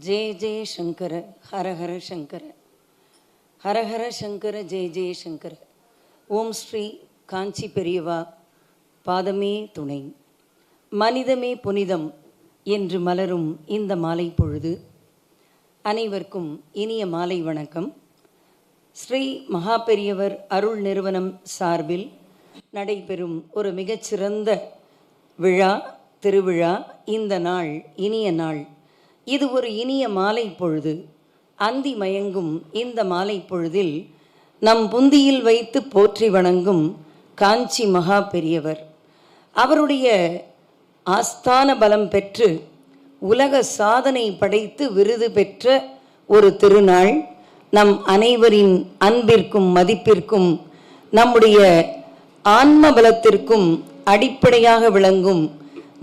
ஜெய ஜெய சங்கர ஹரஹர சங்கர ஹரஹர சங்கர ஜெய ஜெய சங்கர. ஓம் ஸ்ரீ காஞ்சி பெரியவா பாதமே துணை. மனிதமே புனிதம் என்று மலரும் இந்த மாலை பொழுது அனைவருக்கும் இனிய மாலை வணக்கம். ஸ்ரீ மகா பெரியவர் அருள் நிறுவனம் சார்பில் நடைபெறும் ஒரு மிகச்சிறந்த விழா, திருவிழா. இந்த நாள் இனிய நாள். இது ஒரு இனிய மாலை பொழுது. அந்தி மயங்கும் இந்த மாலை பொழுதில் நம் புந்தியில் வைத்து போற்றி வணங்கும் காஞ்சி மகா பெரியவர், அவருடைய ஆஸ்தான பலம் பெற்று உலக சாதனை படைத்து விருது பெற்ற ஒரு திருநாள். நம் அனைவரின் அன்பிற்கும் மதிப்பிற்கும் நம்முடைய ஆன்ம பலத்திற்கும் அடிப்படையாக விளங்கும்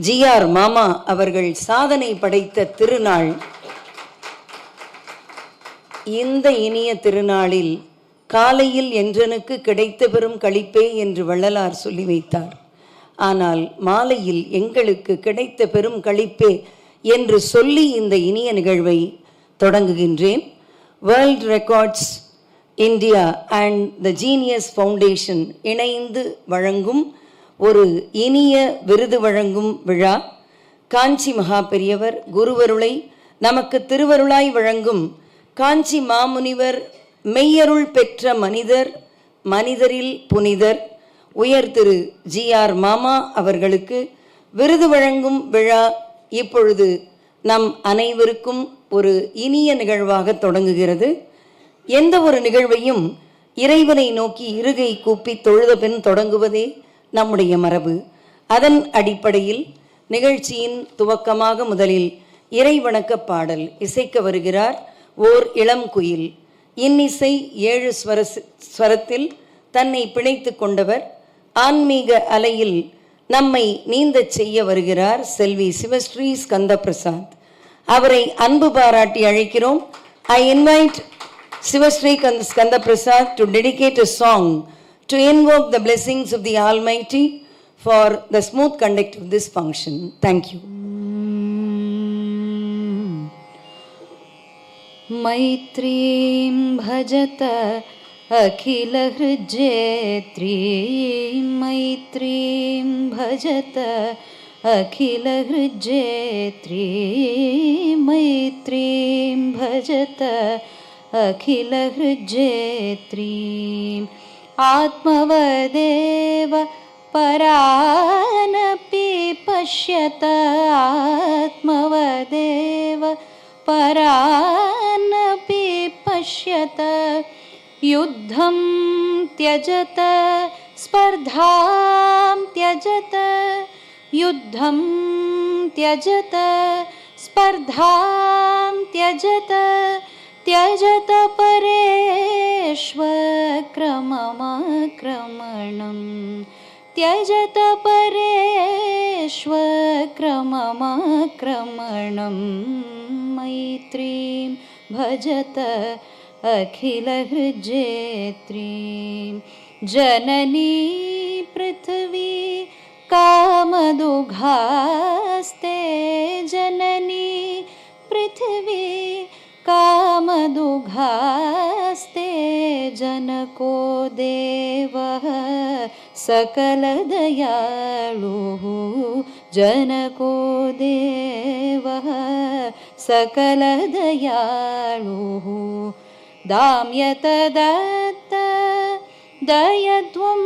ஜிஆர் மாமா அவர்கள் சாதனை படைத்த திருநாள். இந்த இனிய திருநாளில் காலையில் என்றனுக்கு கிடைத்த பெரும் களிப்பே என்று வள்ளலார் சொல்லி வைத்தார். ஆனால் மாலையில் எங்களுக்கு கிடைத்த பெரும் களிப்பே என்று சொல்லி இந்த இனிய நிகழ்வை தொடங்குகின்றேன். World records India and the genius foundation இணைந்து வழங்கும் ஒரு இனிய விருது வழங்கும் விழா. காஞ்சி மகா பெரியவர் குருவருளை நமக்கு திருவருளாய் வழங்கும் காஞ்சி மாமுனிவர், மெய்யருள் பெற்ற மனிதர், மனிதரில் புனிதர், உயர் திரு ஜிஆர் மாமா அவர்களுக்கு விருது வழங்கும் விழா இப்பொழுது நம் அனைவருக்கும் ஒரு இனிய நிகழ்வாக தொடங்குகிறது. எந்த ஒரு நிகழ்வையும் இறைவனை நோக்கி இருகை கூப்பி தொழுத பின் தொடங்குவதே நம்முடைய மரபு. அதன் அடிப்படையில் நிகழ்ச்சியின் துவக்கமாக முதலில் இறைவணக்க பாடல் இசைக்க வருகிறார் ஓர் இளம் குயில். இன்னிசை 7 ஸ்வரத்தில் தன்னை பிணைத்து கொண்டவர். ஆன்மீக அலையில் நம்மை நீந்தச் செய்ய வருகிறார் செல்வி சிவஸ்ரீ ஸ்கந்த பிரசாத். அவரை அன்பு பாராட்டி அழைக்கிறோம். I invite Sivasri Skanda Prasad to dedicate a song to invoke the blessings of the Almighty for the smooth conduct of this function. Thank you. मैत्रीं भजत अखिलहृज्जेत्रीं, मैत्रीं भजत अखिलहृज्जेत्रीं, मैत्रीं भजत अखिलहृज्जेत्रीं. आत्मवदेव परानपि पश्यत, आत्मवदेव परानपि पश्यत. युद्धं त्यजत स्पर्धां त्यजत, युद्धं त्यजत स्पर्धां त्यजत. त्यजत परेष्वक्रममाक्रमणं, त्यजत परेष्वक्रममाक्रमणं. मैत्रीं भजत अखिलहृज्जेत्रीं. जननी पृथ्वी कामदुघास्ते, जननी पृथ्वी कामदुघास्ते. जनको देवः सकलदयालुः, जनको देवः सकलदयालुः. दाम्यत दत्त दयत्वं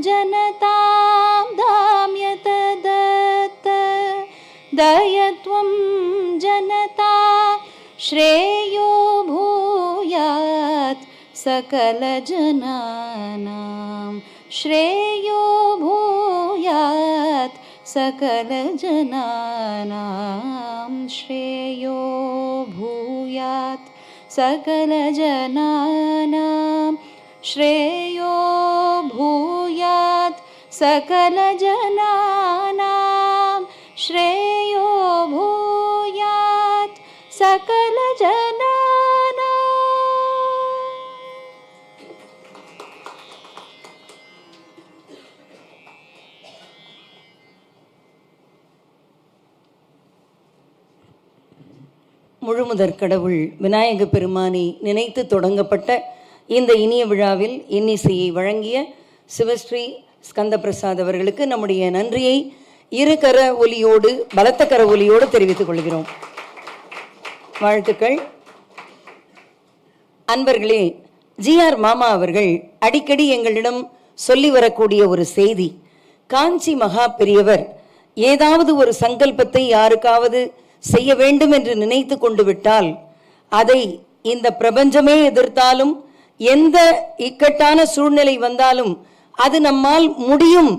जनतां, दाम्यत दत्त दयत्वं जनता. श्रेयो भूयात् सकलजनानां, श्रेयो भूयात् सकलजनानां, श्रेयो भूयात् सकलजनानां, श्रेयो भूयात् सकलजनानां, श्रेयो भूयात् सकलजनानां. முழுமுதற் கடவுள் விநாயக பெருமானை நினைத்து தொடங்கப்பட்ட இந்த இனிய விழாவில் இன்னிசையை வழங்கிய சிவஸ்ரீ ஸ்கந்த பிரசாத் அவர்களுக்கு நம்முடைய நன்றியை இரு கர ஒலியோடு பலத்த கர ஒலியோடு தெரிவித்துக் கொள்கிறோம். வாழ்த்துக்கள். அன்பர்களே, ஜிஆர் மாமா அவர்கள் அடிக்கடி எங்களிடம் சொல்லி வரக்கூடிய ஒரு செய்தி, காஞ்சி மகா பெரியவர் ஏதாவது ஒரு சங்கல்பத்தை யாருக்காவது செய்ய வேண்டும் என்று நினைத்து கொண்டு விட்டால் அதை இந்த பிரபஞ்சமே எதிர்த்தாலும் எந்த இக்கட்டான சூழ்நிலை வந்தாலும் அது நம்மால் முடியும்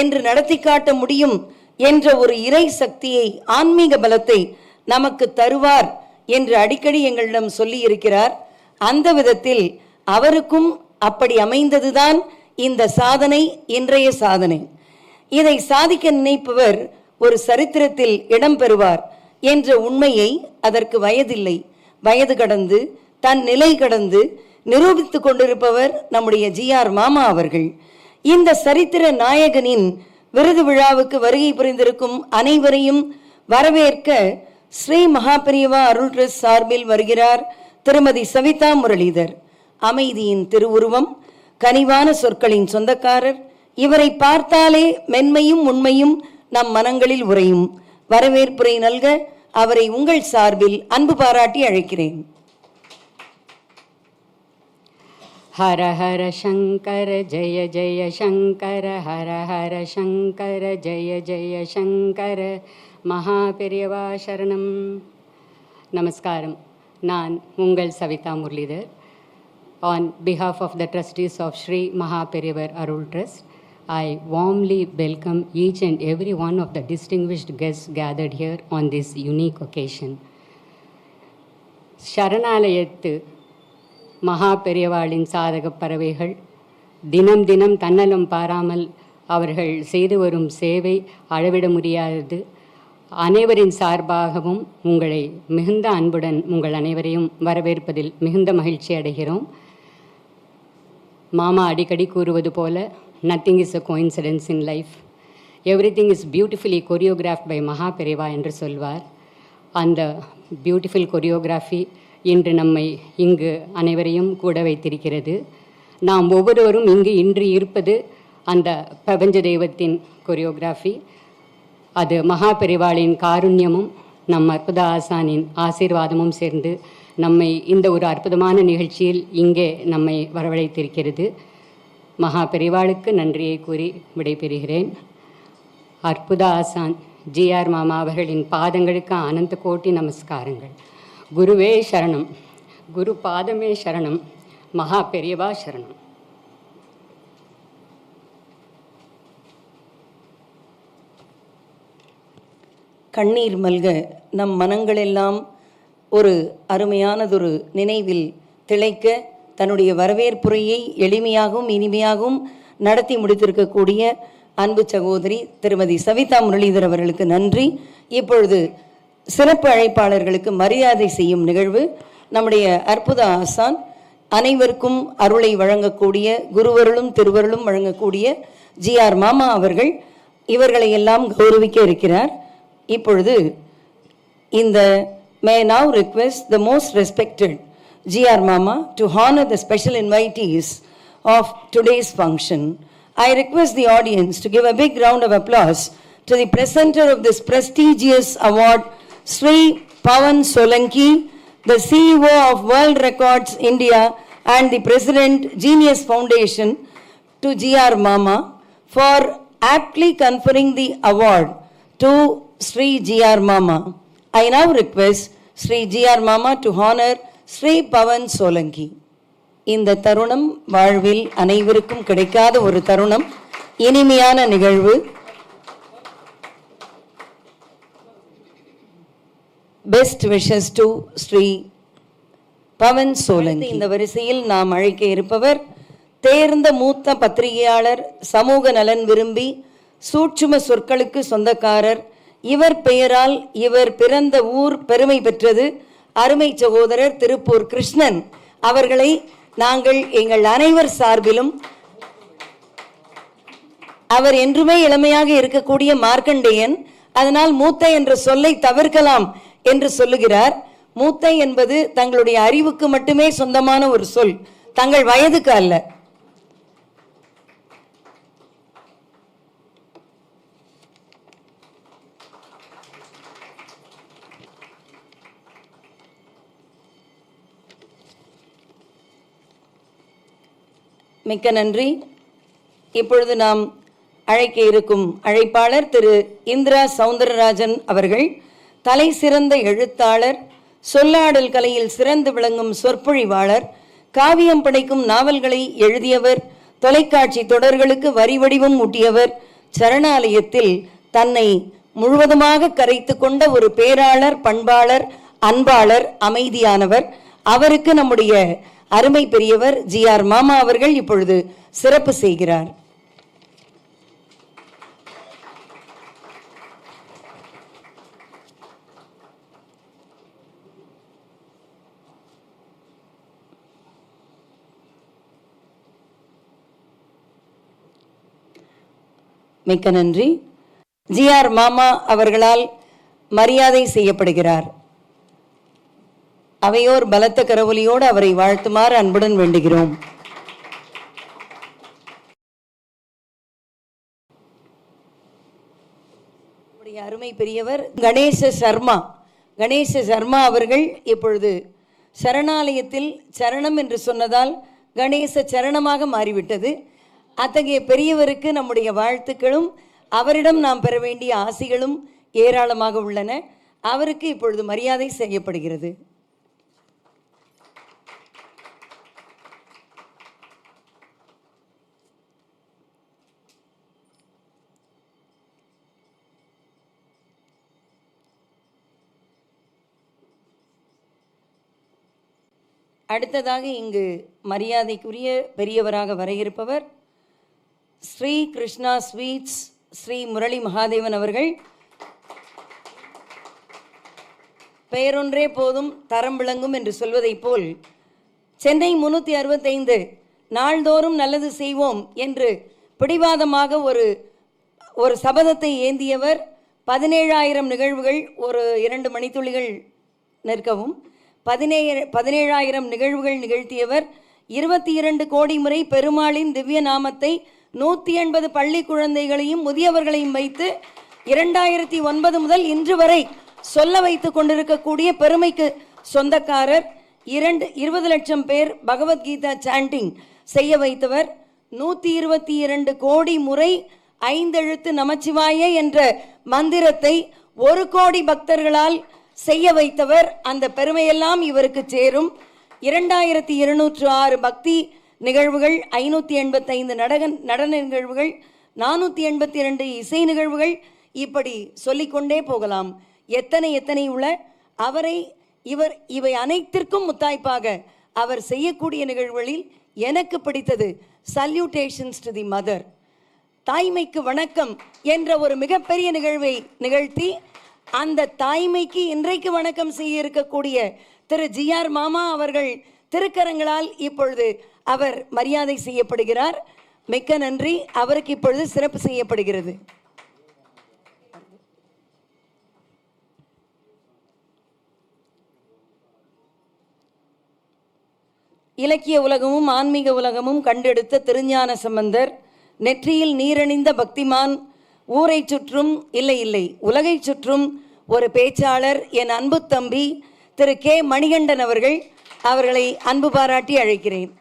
என்று நடத்தி காட்ட முடியும் என்ற ஒரு இறை சக்தியை, ஆன்மீக பலத்தை நமக்கு தருவார் என்று அடிக்கடி எங்களிடம் சொல்லி இருக்கிறார். அந்த விதத்தில் அவருக்கும் அப்படி அமைந்ததுதான் இந்த சாதனை, இன்றைய சாதனை. இதை சாதிக்க நினைப்பவர் ஒரு சரித்திரத்தில் இடம் பெறுவார் என்ற உண்மையை, அதற்கு வயதில்லை, வயது கடந்து தன் நிலை கடந்து நிரூபித்துக் கொண்டிருப்பவர் நம்முடைய ஜிஆர் மாமா அவர்கள். இந்த சரித்திர நாயகனின் விருது விழாவுக்கு வருகை புரிந்திருக்கும் அனைவரையும் வரவேற்க ஸ்ரீ மகாபெரிவா அருள் ட்ரஸ்ட் சார்பில் வருகிறார் திருமதி சவிதா முரளிதர். அமைதியின் திருவுருவம், கனிவான சொற்களின் சொந்தக்காரர். இவரை பார்த்தாலே மென்மையும் உண்மையும் நம் மனங்களில் உறையும். வரவேற்புரை நல்க அவரை உங்கள் சார்பில் அன்பு பாராட்டி அழைக்கிறேன். ஹர ஹர சங்கர ஜெய ஜெய சங்கர, ஹர ஹர சங்கர ஜெய ஜெய சங்கர, மகா பெரியவா சரணம். நமஸ்காரம். நான் உங்கள் Savitha Muralidhar. On behalf of the trustees of Sri Mahaperiyar Arul Trust, I warmly welcome each and every one of the distinguished guests gathered here on this unique occasion. சரணாலயத்து மகா பெரியவாளின் சாதக பறவைகள் தினம் தினம் தன்னலம் பாராமல் அவர்கள் செய்து வரும் சேவை அளவிட முடியாதது. அனைவரின் சார்பாகவும் உங்களை மிகுந்த அன்புடன் உங்கள் அனைவரையும் வரவேற்பதில் மிகுந்த மகிழ்ச்சி அடைகிறோம். மாமா அடிக்கடி கூறுவது போல, nothing is a coincidence in life, everything is beautifully choreographed by Maha Periyava என்று சொல்வார். அந்த பியூட்டிஃபுல் கொரியோகிராஃபி இன்று நம்மை இங்கு அனைவரையும் கூட வைத்திருக்கிறது. நாம் ஒவ்வொருவரும் இங்கு இன்று இருப்பது அந்த பிரபஞ்ச தெய்வத்தின் கொரியோகிராஃபி. அது மகா பெரிவாளின் காருண்யமும் நம் அற்புத ஆசானின் ஆசீர்வாதமும் சேர்ந்து நம்மை இந்த ஒரு அற்புதமான நிகழ்ச்சியில் இங்கே நம்மை வரவழைத்திருக்கிறது. மகா பெரிவாளுக்கு நன்றியை கூறி விடைபெறுகிறேன். அற்புத ஆசான் ஜிஆர் மாமா அவர்களின் பாதங்களுக்கு அனந்த கோட்டி நமஸ்காரங்கள். குருவே சரணம், குரு பாதமே சரணம், மகா பெரியவா சரணம். கண்ணீர் மல்க நம் மனங்களெல்லாம் ஒரு அருமையானதொரு நினைவில் திளைக்க தன்னுடைய வரவேற்புரையை எளிமையாகவும் இனிமையாகவும் நடத்தி முடித்திருக்கக்கூடிய அன்பு சகோதரி திருமதி சவிதா முரளிதர் அவர்களுக்கு நன்றி. இப்பொழுது சிறப்பு அழைப்பாளர்களுக்கு மரியாதை செய்யும் நிகழ்வு. நம்முடைய அற்புத ஆசான், அனைவருக்கும் அருளை வழங்கக்கூடிய, குருவருளும் திருவருளும் வழங்கக்கூடிய ஜிஆர் மாமா அவர்கள் இவர்களை எல்லாம் கௌரவிக்க இருக்கிறார். இப்பொழுது இந்த may now request the most respected GR Mama to honor the special invitees of today's function. I request the audience to give a big round of applause to the presenter of this prestigious award, Sri Pavan Solanki, the CEO of World Records India and the President, Genius Foundation, to GR Mama for aptly conferring the award to Sri GR Mama. I now request Sri GR Mama to honor Sri Pavan Solanki. இந்த தருணம் வாழ்வில் அனைவருக்கும் கிடைக்காத ஒரு தருணம், இனிமையான நிகழ்வு. Best wishes to Shri Pawan Solanki. இந்த வரிசையில் நாம் அழைக்க இருப்பவர் தேர்ந்த மூத்த பத்திரிகையாளர், சமூக நலன் விரும்பி, சூட்சும சொற்களுக்கு சொந்தக்காரர். இவர் பெயரால் இவர் பிறந்த ஊர் பெருமை பெற்றது. அருமை சகோதரர் திருப்பூர் கிருஷ்ணன் அவர்களை நாங்கள் எங்கள் அனைவர் சார்பிலும், அவர் என்றுமே இளமையாக இருக்கக்கூடிய மார்க்கண்டேயன், அதனால் மூத்த என்ற சொல்லை தவிர்க்கலாம் என்று சொல்லுகிறார். மூத்தை என்பது தங்களுடைய அறிவுக்கு மட்டுமே சொந்தமான ஒரு சொல், தங்கள் வயதுக்கு அல்ல. மிக்க நன்றி. இப்பொழுது நாம் அழைக்க இருக்கும் அழைப்பாளர் திரு இந்திரா சவுந்தரராஜன் அவர்கள். தலை சிறந்த எழுத்தாளர், சொல்லாடல் கலையில் சிறந்து விளங்கும் சொற்பொழிவாளர், காவியம் படைக்கும் நாவல்களை எழுதியவர், தொலைக்காட்சி தொடர்களுக்கு வரி வடிவம் ஊட்டியவர், சரணாலயத்தில் தன்னை முழுவதுமாக கரைத்து கொண்ட ஒரு பேராளர், பண்பாளர், அன்பாளர், அமைதியானவர். அவருக்கு நம்முடைய அருமை பெரியவர் ஜி.ஆர். மாமா அவர்கள் இப்பொழுது சிறப்பு செய்கிறார். மிக்க நன்றி. ஜி.ஆர். மாமா அவர்களால் மரியாதை செய்யப்படுகிறார். அவையோர் பலத்த கரவொலியோடு அவரை வாழ்த்துமாறு அன்புடன் வேண்டுகிறோம். அருமை பெரியவர் கணேச சர்மா. கணேச சர்மா அவர்கள் இப்பொழுது சரணாலயத்தில் சரணம் என்று சொன்னதால் கணேச சரணமாக மாறிவிட்டது. அத்தகைய பெரியவருக்கு நம்முடைய வாழ்த்துக்களும் அவரிடம் நாம் பெற வேண்டிய ஆசிகளும் ஏராளமாக உள்ளன. அவருக்கு இப்பொழுது மரியாதை செய்யப்படுகிறது. அடுத்ததாக இங்கு மரியாதைக்குரிய பெரியவராக வர இருப்பவர் ஸ்ரீ கிருஷ்ணா ஸ்வீட்ஸ் ஸ்ரீ முரளி மகாதேவன் அவர்கள். பெயரொன்றே போதும் தரம் விளங்கும் என்று சொல்வதைப் போல் சென்னை 365 நாள்தோறும் நல்லது செய்வோம் என்று பிடிவாதமாக ஒரு சபதத்தை ஏந்தியவர். 17,000 நிகழ்வுகள், ஒரு 2 மணித்துளிகள் நிற்கவும், 17,000 நிகழ்வுகள் நிகழ்த்தியவர். 22 கோடி முறை பெருமாளின் திவ்ய நாமத்தை 180 பள்ளி குழந்தைகளையும் முதியவர்களையும் வைத்து 2009 முதல் இன்று வரை சொல்ல வைத்து கொண்டிருக்கக்கூடிய பெருமைக்கு சொந்தக்காரர். 20 லட்சம் பேர் பகவத்கீதா சாண்டிங் செய்ய வைத்தவர். 122 கோடி முறை 5 எழுத்து நமச்சிவாய என்ற மந்திரத்தை 1 கோடி பக்தர்களால் செய்ய வைத்தவர். அந்த பெருமையெல்லாம் இவருக்கு சேரும். 2206 பக்தி நிகழ்வுகள், 585 நடன நிகழ்வுகள், 482 இசை நிகழ்வுகள், இப்படி சொல்லிக்கொண்டே போகலாம். எத்தனை உள்ள இவை அனைத்திற்கும் முத்தாய்ப்பாக அவர் செய்யக்கூடிய நிகழ்வுகளில் எனக்கு பிடித்தது சல்யூட்டேஷன்ஸ் டு தி மதர், தாய்மைக்கு வணக்கம் என்ற ஒரு மிகப்பெரிய நிகழ்வை நிகழ்த்தி அந்த தாய்மைக்கு இன்றைக்கு வணக்கம் செய்ய இருக்கக்கூடிய திரு ஜி.ஆர். மாமா அவர்கள் திருக்கரங்களால் இப்பொழுது அவர் மரியாதை செய்யப்படுகிறார். மிக்க நன்றி. அவருக்கு இப்பொழுது சிறப்பு செய்யப்படுகிறது. இலக்கிய உலகமும் ஆன்மீக உலகமும் கண்டெடுத்த திருஞான சம்பந்தர், நெற்றியில் நீரணிந்த பக்திமான், ஊரை சுற்றும் இல்லை உலகை சுற்றும் ஒரு பேச்சாளர், என் அன்பு தம்பி திரு கே. மணிகண்டன் அவர்களை அன்பு பாராட்டி அழைக்கிறேன்.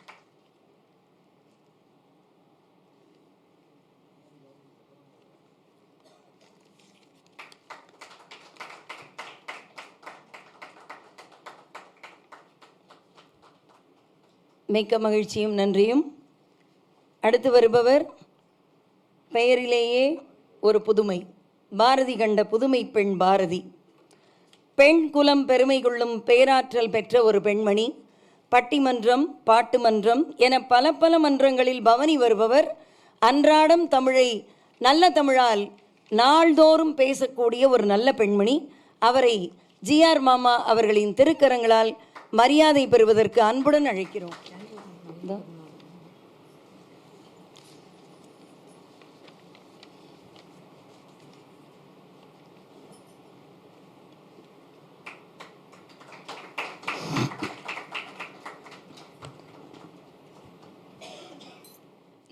மிக்க மகிழ்ச்சியும் நன்றியும். அடுத்து வருபவர் பெயரிலேயே ஒரு புதுமை, பாரதி கண்ட புதுமை பெண் பாரதி. பெண் குலம் பெருமை கொள்ளும் பேராற்றல் பெற்ற ஒரு பெண்மணி. பட்டிமன்றம், பாட்டு மன்றம் என பல மன்றங்களில் பவனி வருபவர். அன்றாடம் தமிழை நல்ல தமிழால் நாள்தோறும் பேசக்கூடிய ஒரு நல்ல பெண்மணி. அவரை ஜி.ஆர். மாமா அவர்களின் திருக்கரங்களால் மரியாதை பெறுவதற்கு அன்புடன் அழைக்கிறோம்.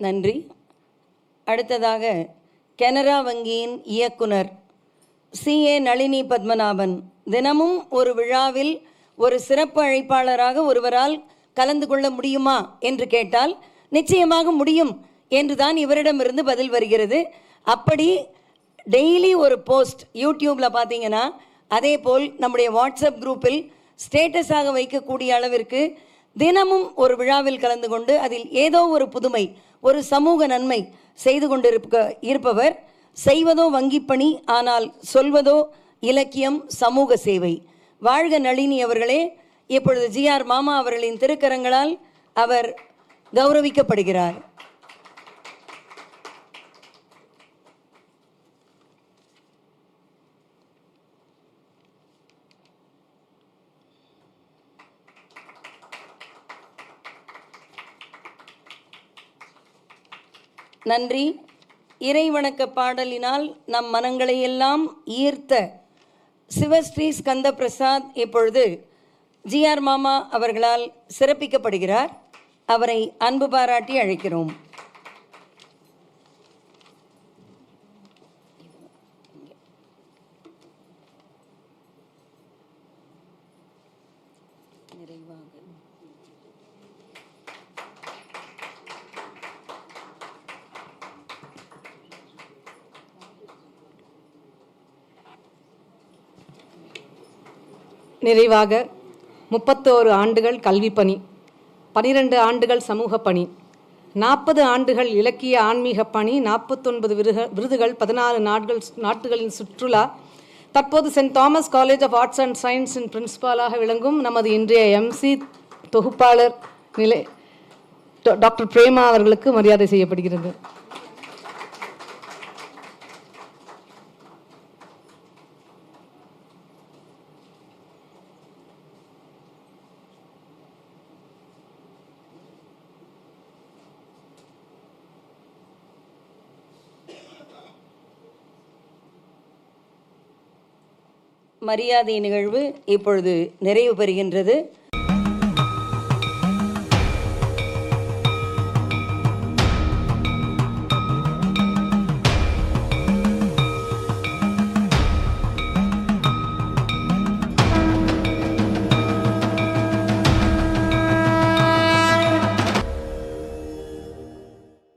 நன்றி. அடுத்ததாக கனரா வங்கியின் இயக்குனர் CA நளினி பத்மநாபன். தினமும் ஒரு விழாவில் ஒரு சிறப்பு அழைப்பாளராக ஒருவரால் கலந்து கொள்ள முடியுமா என்று கேட்டால் நிச்சயமாக முடியும் என்று தான் இவரிடமிருந்து பதில் வருகிறது. அப்படி டெய்லி ஒரு போஸ்ட் யூடியூப்பில் பார்த்தீங்கன்னா, அதே போல் நம்முடைய வாட்ஸ்அப் குரூப்பில் ஸ்டேட்டஸாக வைக்கக்கூடிய அளவிற்கு தினமும் ஒரு விழாவில் கலந்து கொண்டு அதில் ஏதோ ஒரு புதுமை, ஒரு சமூக நன்மை செய்து இருப்பவர். செய்வதோ வங்கிப்பணி, ஆனால் சொல்வதோ இலக்கியம், சமூக சேவை. வாழ்க நளினி அவர்களே. இப்பொழுது GR மாமா அவர்களின் திருக்கரங்களால் அவர் கௌரவிக்கப்படுகிறார். நன்றி. இறைவணக்க பாடலினால் நம் மனங்களை எல்லாம் ஈர்த்த சிவஸ்ரீ ஸ்கந்த பிரசாத் இப்பொழுது GR மாமா அவர்களால் சிறப்பிக்கப்படுகிறார். அவரை அன்பு பாராட்டி அழைக்கிறோம். நிறைவாக 31 ஆண்டுகள் கல்விப் பணி, 12 ஆண்டுகள் சமூக பணி, 40 ஆண்டுகள் இலக்கிய ஆன்மீக பணி, 49 விருதுகள், 14 நாட்டுகளின் சுற்றுலா, தற்போது Saint Thomas college of arts and சயின்ஸின் பிரின்சிபாலாக விளங்கும் நமது இன்றைய MC தொகுப்பாளர் நிலை டாக்டர் பிரேமா அவர்களுக்கு மரியாதை செய்யப்படுகிறது. மரியாதை நிகழ்வு இப்பொழுது நிறைவு பெறுகின்றது.